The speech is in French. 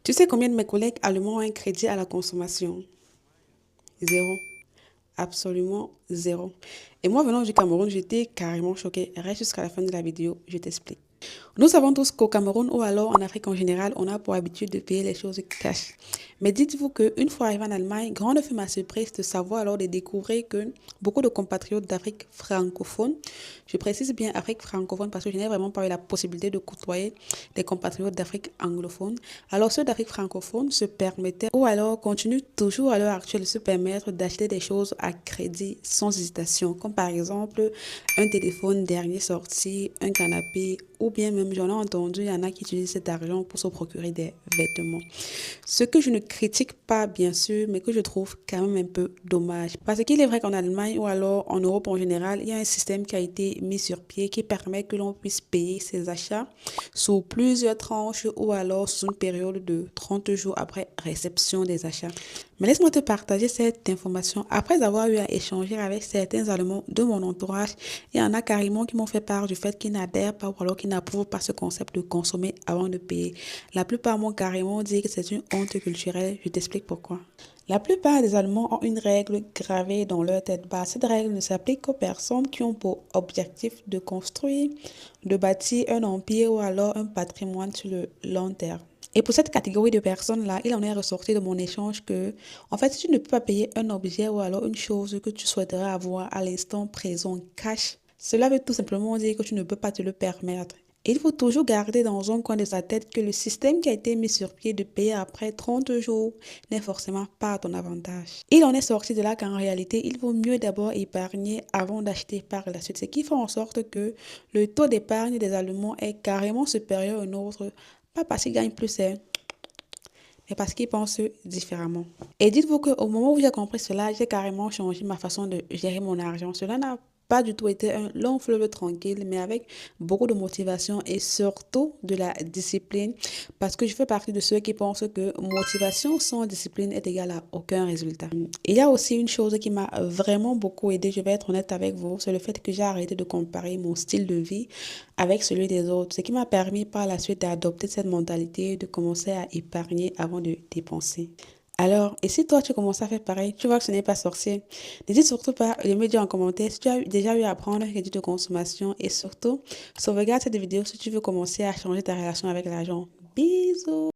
Tu sais combien de mes collègues allemands ont un crédit à la consommation? Zéro. Absolument zéro. Et moi, venant du Cameroun, j'étais carrément choquée. Reste jusqu'à la fin de la vidéo, je t'explique. Nous savons tous qu'au Cameroun ou alors en Afrique en général, on a pour habitude de payer les choses cash. Mais dites-vous qu'une fois arrivé en Allemagne, grande fut ma surprise de savoir alors de découvrir que beaucoup de compatriotes d'Afrique francophone, je précise bien Afrique francophone parce que je n'ai vraiment pas eu la possibilité de côtoyer des compatriotes d'Afrique anglophone. Alors ceux d'Afrique francophone se permettaient ou alors continuent toujours à l'heure actuelle de se permettre d'acheter des choses à crédit sans hésitation, comme par exemple un téléphone dernier sorti, un canapé ou bien même, j'en ai entendu, il y en a qui utilisent cet argent pour se procurer des vêtements. Ce que je ne critique pas, bien sûr, mais que je trouve quand même un peu dommage. Parce qu'il est vrai qu'en Allemagne ou alors en Europe en général, il y a un système qui a été mis sur pied qui permet que l'on puisse payer ses achats sous plusieurs tranches ou alors sous une période de 30 jours après réception des achats. Mais laisse-moi te partager cette information. Après avoir eu à échanger avec certains Allemands de mon entourage, il y en a carrément qui m'ont fait part du fait qu'ils n'adhèrent pas ou alors qu'ils n'approuvent pas ce concept de consommer avant de payer. La plupart m'ont carrément dit que c'est une honte culturelle. Je t'explique pourquoi. La plupart des Allemands ont une règle gravée dans leur tête basse. Cette règle ne s'applique qu'aux personnes qui ont pour objectif de construire, de bâtir un empire ou alors un patrimoine sur le long terme. Et pour cette catégorie de personnes-là, il en est ressorti de mon échange que, en fait, si tu ne peux pas payer un objet ou alors une chose que tu souhaiterais avoir à l'instant présent cash, cela veut tout simplement dire que tu ne peux pas te le permettre. Et il faut toujours garder dans un coin de sa tête que le système qui a été mis sur pied de payer après 30 jours n'est forcément pas à ton avantage. Il en est sorti de là qu'en réalité, il vaut mieux d'abord épargner avant d'acheter par la suite. Ce qui fait en sorte que le taux d'épargne des Allemands est carrément supérieur au nôtre. Pas parce qu'ils gagnent plus, mais parce qu'ils pensent différemment. Et dites-vous qu'au moment où j'ai compris cela, j'ai carrément changé ma façon de gérer mon argent. Cela n'a pas du tout été un long fleuve tranquille, mais avec beaucoup de motivation et surtout de la discipline, parce que je fais partie de ceux qui pensent que motivation sans discipline est égale à aucun résultat. Il y a aussi une chose qui m'a vraiment beaucoup aidé, je vais être honnête avec vous, c'est le fait que j'ai arrêté de comparer mon style de vie avec celui des autres, ce qui m'a permis par la suite d'adopter cette mentalité, de commencer à épargner avant de dépenser. Alors, et si toi tu commences à faire pareil, tu vois que ce n'est pas sorcier. N'hésite surtout pas de me dire en commentaire si tu as déjà eu à prendre un crédit de consommation et surtout, sauvegarde cette vidéo si tu veux commencer à changer ta relation avec l'argent. Bisous!